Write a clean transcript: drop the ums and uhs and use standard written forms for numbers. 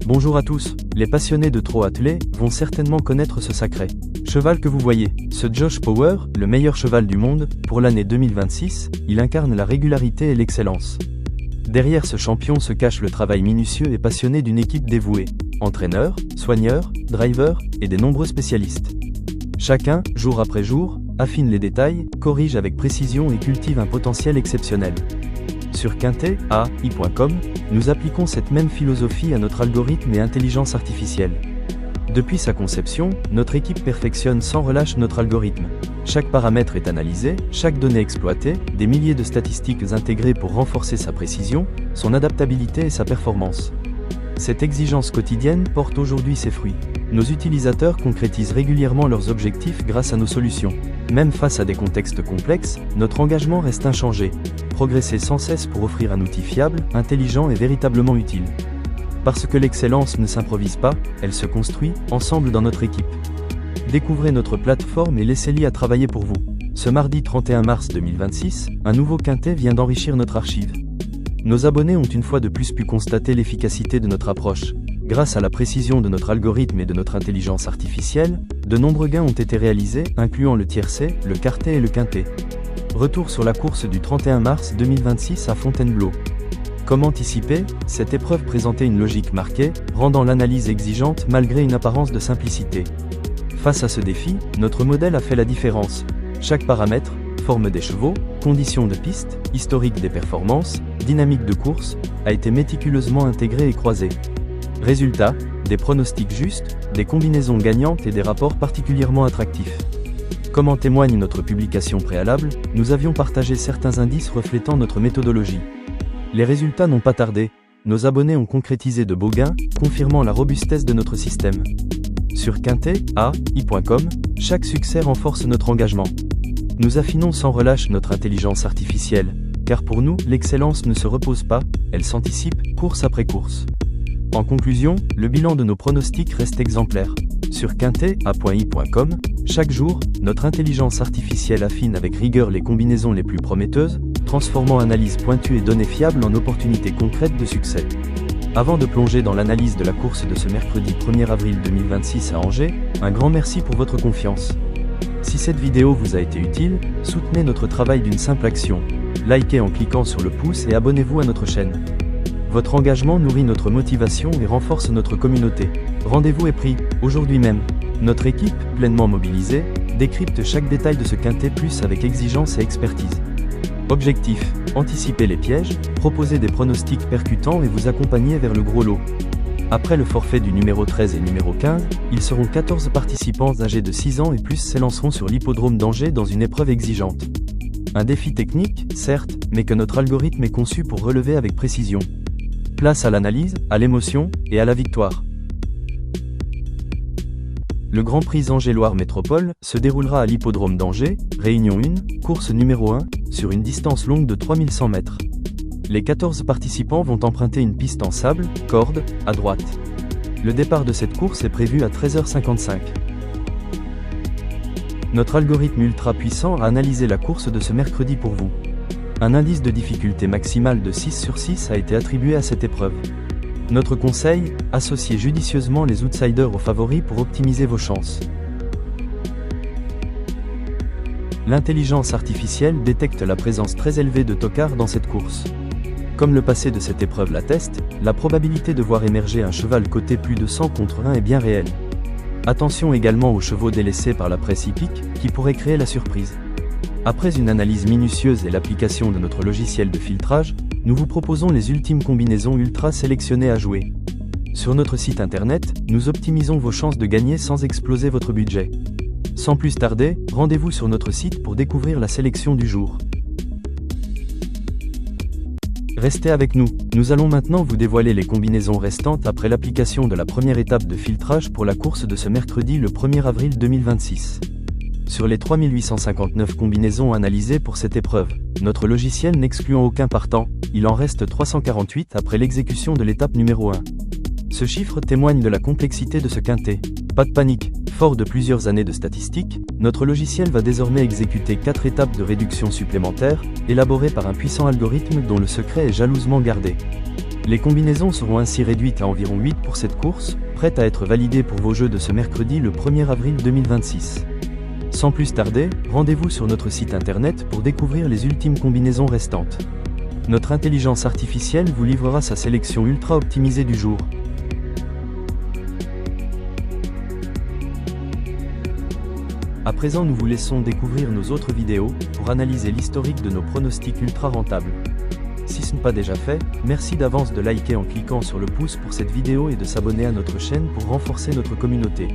Bonjour à tous, les passionnés de trot attelé vont certainement connaître ce sacré cheval que vous voyez. Ce Josh Power, le meilleur cheval du monde, pour l'année 2026, il incarne la régularité et l'excellence. Derrière ce champion se cache le travail minutieux et passionné d'une équipe dévouée, entraîneurs, soigneurs, drivers et des nombreux spécialistes. Chacun, jour après jour, affine les détails, corrige avec précision et cultive un potentiel exceptionnel. Sur quintet.ai.com, nous appliquons cette même philosophie à notre algorithme et intelligence artificielle. Depuis sa conception, notre équipe perfectionne sans relâche notre algorithme. Chaque paramètre est analysé, chaque donnée exploitée, des milliers de statistiques intégrées pour renforcer sa précision, son adaptabilité et sa performance. Cette exigence quotidienne porte aujourd'hui ses fruits. Nos utilisateurs concrétisent régulièrement leurs objectifs grâce à nos solutions. Même face à des contextes complexes, notre engagement reste inchangé. Progresser sans cesse pour offrir un outil fiable, intelligent et véritablement utile. Parce que l'excellence ne s'improvise pas, elle se construit, ensemble dans notre équipe. Découvrez notre plateforme et laissez-l'y à travailler pour vous. Ce mardi 31 mars 2026, un nouveau quintet vient d'enrichir notre archive. Nos abonnés ont une fois de plus pu constater l'efficacité de notre approche. Grâce à la précision de notre algorithme et de notre intelligence artificielle, de nombreux gains ont été réalisés, incluant le tiercé, le quartet et le quintet. Retour sur la course du 31 mars 2026 à Fontainebleau. Comme anticipé, cette épreuve présentait une logique marquée, rendant l'analyse exigeante malgré une apparence de simplicité. Face à ce défi, notre modèle a fait la différence. Chaque paramètre, forme des chevaux, conditions de piste, historique des performances, dynamique de course, a été méticuleusement intégré et croisé. Résultat, des pronostics justes, des combinaisons gagnantes et des rapports particulièrement attractifs. Comme en témoigne notre publication préalable, nous avions partagé certains indices reflétant notre méthodologie. Les résultats n'ont pas tardé, nos abonnés ont concrétisé de beaux gains, confirmant la robustesse de notre système. Sur quintet.ai.com, chaque succès renforce notre engagement. Nous affinons sans relâche notre intelligence artificielle, car pour nous, l'excellence ne se repose pas, elle s'anticipe, course après course. En conclusion, le bilan de nos pronostics reste exemplaire. Sur quintet.ai.com, chaque jour, notre intelligence artificielle affine avec rigueur les combinaisons les plus prometteuses, transformant analyses pointues et données fiables en opportunités concrètes de succès. Avant de plonger dans l'analyse de la course de ce mercredi 1er avril 2026 à Angers, un grand merci pour votre confiance. Si cette vidéo vous a été utile, soutenez notre travail d'une simple action. Likez en cliquant sur le pouce et abonnez-vous à notre chaîne. Votre engagement nourrit notre motivation et renforce notre communauté. Rendez-vous est pris, aujourd'hui même. Notre équipe, pleinement mobilisée, décrypte chaque détail de ce quintet plus avec exigence et expertise. Objectif, anticiper les pièges, proposer des pronostics percutants et vous accompagner vers le gros lot. Après le forfait du numéro 13 et numéro 15, ils seront 14 participants âgés de 6 ans et plus s'élanceront sur l'hippodrome d'Angers dans une épreuve exigeante. Un défi technique, certes, mais que notre algorithme est conçu pour relever avec précision. Place à l'analyse, à l'émotion et à la victoire. Le Grand Prix Angers-Loire Métropole se déroulera à l'hippodrome d'Angers, Réunion 1, course numéro 1, sur une distance longue de 3100 mètres. Les 14 participants vont emprunter une piste en sable, corde, à droite. Le départ de cette course est prévu à 13h55. Notre algorithme ultra puissant a analysé la course de ce mercredi pour vous. Un indice de difficulté maximale de 6 sur 6 a été attribué à cette épreuve. Notre conseil, associez judicieusement les outsiders aux favoris pour optimiser vos chances. L'intelligence artificielle détecte la présence très élevée de tocards dans cette course. Comme le passé de cette épreuve l'atteste, la probabilité de voir émerger un cheval coté plus de 100 contre 1 est bien réelle. Attention également aux chevaux délaissés par la presse hippique, qui pourraient créer la surprise. Après une analyse minutieuse et l'application de notre logiciel de filtrage, nous vous proposons les ultimes combinaisons ultra sélectionnées à jouer. Sur notre site internet, nous optimisons vos chances de gagner sans exploser votre budget. Sans plus tarder, rendez-vous sur notre site pour découvrir la sélection du jour. Restez avec nous, nous allons maintenant vous dévoiler les combinaisons restantes après l'application de la première étape de filtrage pour la course de ce mercredi le 1er avril 2026. Sur les 3859 combinaisons analysées pour cette épreuve, notre logiciel n'excluant aucun partant, il en reste 348 après l'exécution de l'étape numéro 1. Ce chiffre témoigne de la complexité de ce quintet. Pas de panique, fort de plusieurs années de statistiques, notre logiciel va désormais exécuter 4 étapes de réduction supplémentaires, élaborées par un puissant algorithme dont le secret est jalousement gardé. Les combinaisons seront ainsi réduites à environ 8 pour cette course, prête à être validée pour vos jeux de ce mercredi le 1er avril 2026. Sans plus tarder, rendez-vous sur notre site internet pour découvrir les ultimes combinaisons restantes. Notre intelligence artificielle vous livrera sa sélection ultra optimisée du jour. À présent, nous vous laissons découvrir nos autres vidéos pour analyser l'historique de nos pronostics ultra rentables. Si ce n'est pas déjà fait, merci d'avance de liker en cliquant sur le pouce pour cette vidéo et de s'abonner à notre chaîne pour renforcer notre communauté.